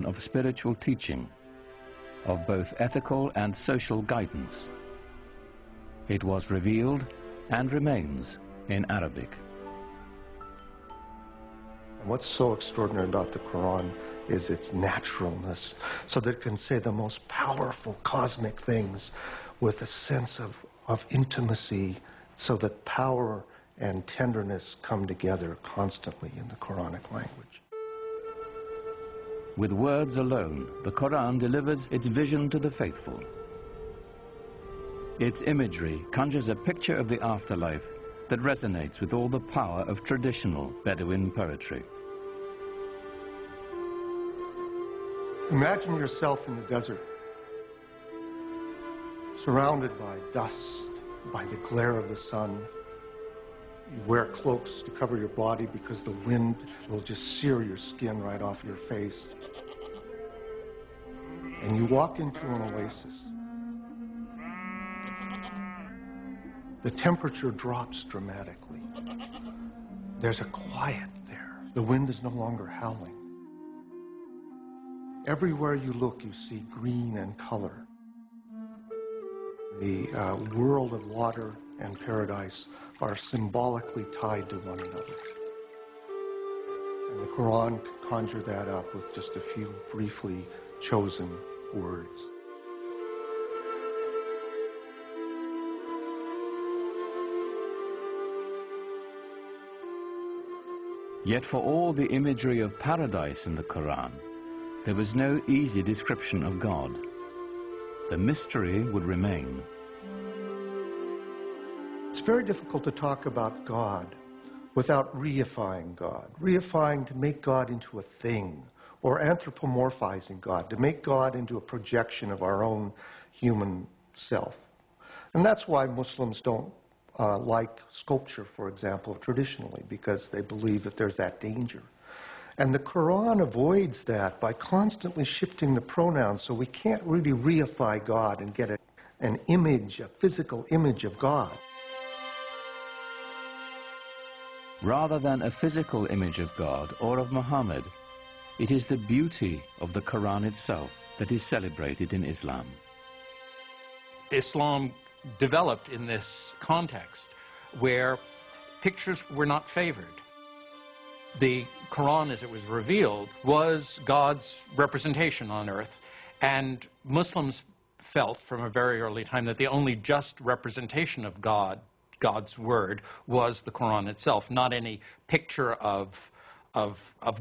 of spiritual teaching, of both ethical and social guidance. It was revealed and remains in Arabic. What's so extraordinary about the Quran is its naturalness, so that it can say the most powerful cosmic things with a sense of intimacy, so that power and tenderness come together constantly in the Quranic language. With words alone, the Quran delivers its vision to the faithful. Its imagery conjures a picture of the afterlife that resonates with all the power of traditional Bedouin poetry. Imagine yourself in the desert, surrounded by dust, by the glare of the sun. You wear cloaks to cover your body because the wind will just sear your skin right off your face. And you walk into an oasis. The temperature drops dramatically. There's a quiet there. The wind is no longer howling. Everywhere you look, you see green and color. The world of water and paradise are symbolically tied to one another. And the Quran can conjure that up with just a few briefly chosen words. Yet for all the imagery of paradise in the Quran, there was no easy description of God. The mystery would remain. It's very difficult to talk about God without reifying God. Reifying to make God into a thing, or anthropomorphizing God, to make God into a projection of our own human self. And that's why Muslims don't like sculpture, for example, traditionally, because they believe that there's that danger. And the Quran avoids that by constantly shifting the pronouns, so we can't really reify God and get an image, a physical image of God. Rather than a physical image of God or of Muhammad, it is the beauty of the Quran itself that is celebrated in Islam. Islam developed in this context where pictures were not favored. The Quran, as it was revealed, was God's representation on earth, and Muslims felt from a very early time that the only just representation of God, God's word, was the Quran itself, not any picture of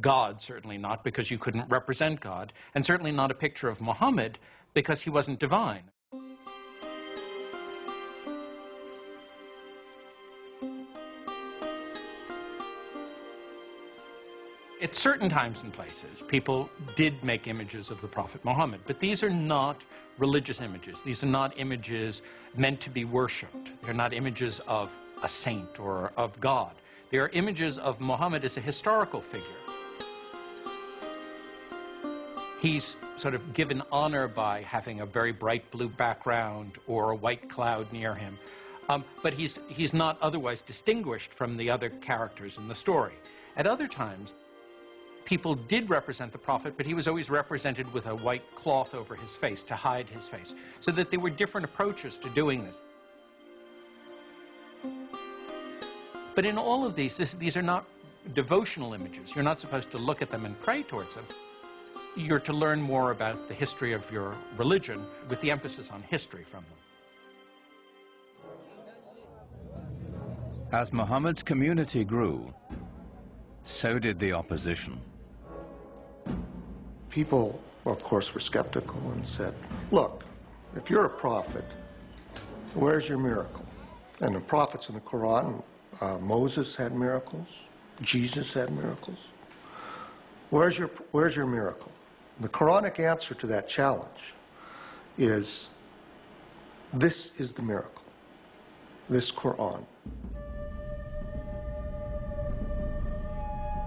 God, certainly not, because you couldn't represent God, and certainly not a picture of Muhammad, because he wasn't divine. At certain times and places, people did make images of the Prophet Muhammad, but these are not religious images. These are not images meant to be worshipped. They're not images of a saint or of God. They are images of Muhammad as a historical figure. He's sort of given honor by having a very bright blue background or a white cloud near him, but he's not otherwise distinguished from the other characters in the story. At other times, people did represent the Prophet, but he was always represented with a white cloth over his face to hide his face, so that there were different approaches to doing this. But in all of these are not devotional images. You're not supposed to look at them and pray towards them. You're to learn more about the history of your religion, with the emphasis on history from them. As Muhammad's community grew, so did the opposition. People, of course, were skeptical and said, look, if you're a prophet, where's your miracle? And the prophets in the Quran, Moses had miracles, Jesus had miracles. Where's your miracle? The Quranic answer to that challenge is, this is the miracle, this Quran.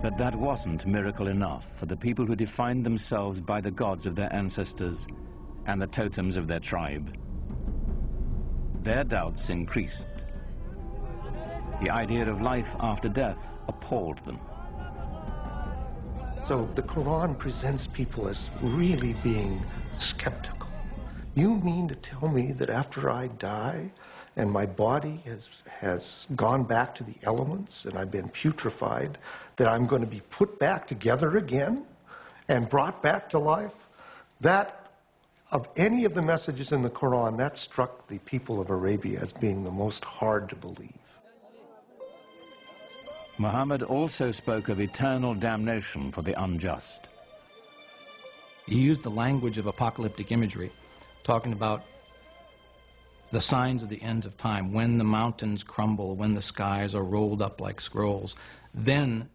But that wasn't miracle enough for the people who defined themselves by the gods of their ancestors and the totems of their tribe. Their doubts increased. The idea of life after death appalled them. So the Quran presents people as really being skeptical. You mean to tell me that after I die and my body has gone back to the elements and I've been putrefied, that I'm going to be put back together again and brought back to life? That, of any of the messages in the Quran, that struck the people of Arabia as being the most hard to believe. Muhammad also spoke of eternal damnation for the unjust. He used the language of apocalyptic imagery, talking about the signs of the ends of time, when the mountains crumble, when the skies are rolled up like scrolls. Then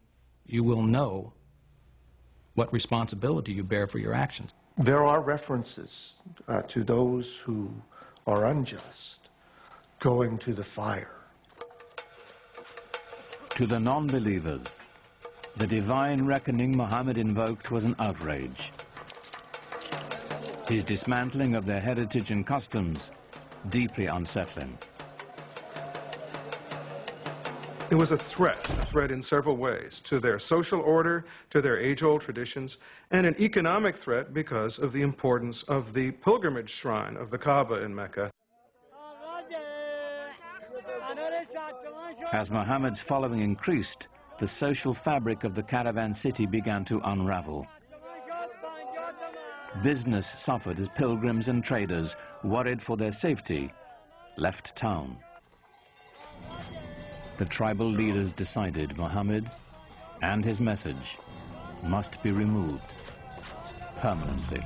you will know what responsibility you bear for your actions. There are references to those who are unjust going to the fire. To the non-believers, the divine reckoning Muhammad invoked was an outrage. His dismantling of their heritage and customs, deeply unsettling. It was a threat in several ways, to their social order, to their age-old traditions, and an economic threat because of the importance of the pilgrimage shrine of the Kaaba in Mecca. As Muhammad's following increased, the social fabric of the caravan city began to unravel. Business suffered as pilgrims and traders, worried for their safety, left town. The tribal leaders decided Muhammad and his message must be removed permanently.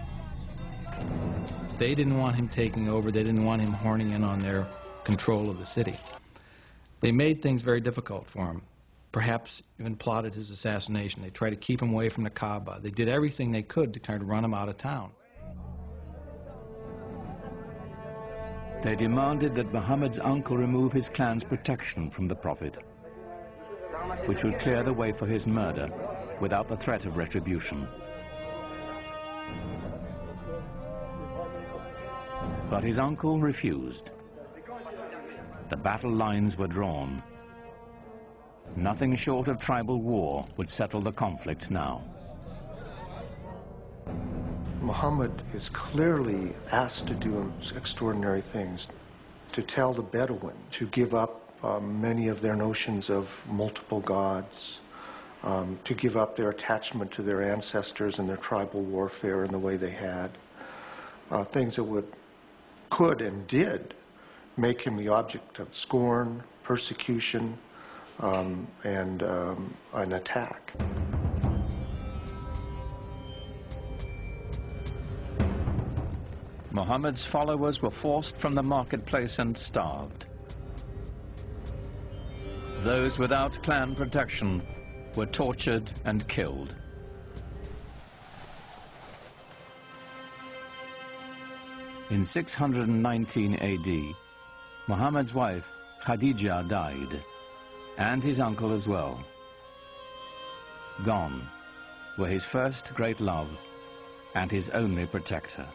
They didn't want him taking over. They didn't want him horning in on their control of the city. They made things very difficult for him, perhaps even plotted his assassination. They tried to keep him away from the Kaaba. They did everything they could to try to run him out of town. They demanded that Muhammad's uncle remove his clan's protection from the Prophet, which would clear the way for his murder without the threat of retribution. But his uncle refused. The battle lines were drawn. Nothing short of tribal war would settle the conflict now. Muhammad is clearly asked to do extraordinary things, to tell the Bedouin to give up many of their notions of multiple gods, to give up their attachment to their ancestors and their tribal warfare in the way they had, things that could and did make him the object of scorn, persecution, and an attack. Muhammad's followers were forced from the marketplace and starved. Those without clan protection were tortured and killed. In 619 AD, Muhammad's wife, Khadija, died, and his uncle as well. Gone were his first great love and his only protector.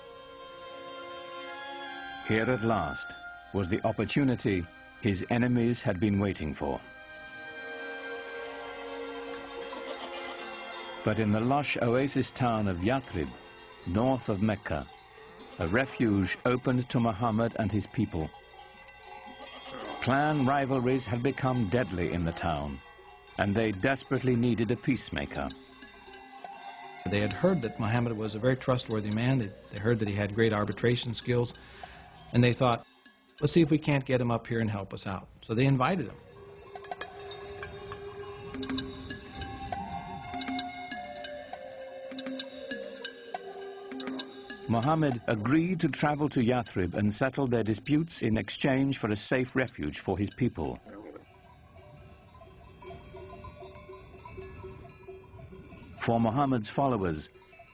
Here at last was the opportunity his enemies had been waiting for. But in the lush oasis town of Yathrib, north of Mecca, a refuge opened to Muhammad and his people. Clan rivalries had become deadly in the town, and they desperately needed a peacemaker. They had heard that Muhammad was a very trustworthy man. They heard that he had great arbitration skills, and they thought, let's see if we can't get him up here and help us out. So they invited him. Muhammad agreed to travel to Yathrib and settle their disputes in exchange for a safe refuge for his people. For Muhammad's followers,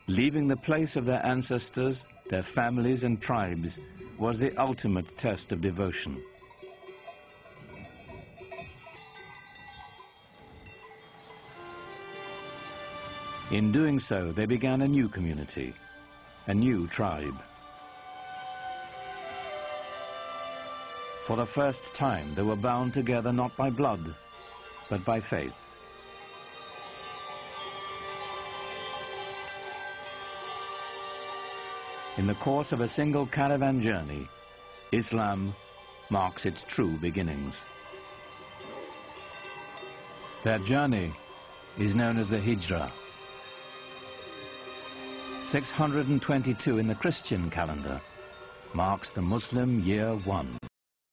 leaving the place of their ancestors, their families and tribes, was the ultimate test of devotion. In doing so, they began a new community, a new tribe. For the first time, they were bound together not by blood, but by faith. In the course of a single caravan journey, Islam marks its true beginnings. That journey is known as the Hijrah. 622 in the Christian calendar marks the Muslim year 1.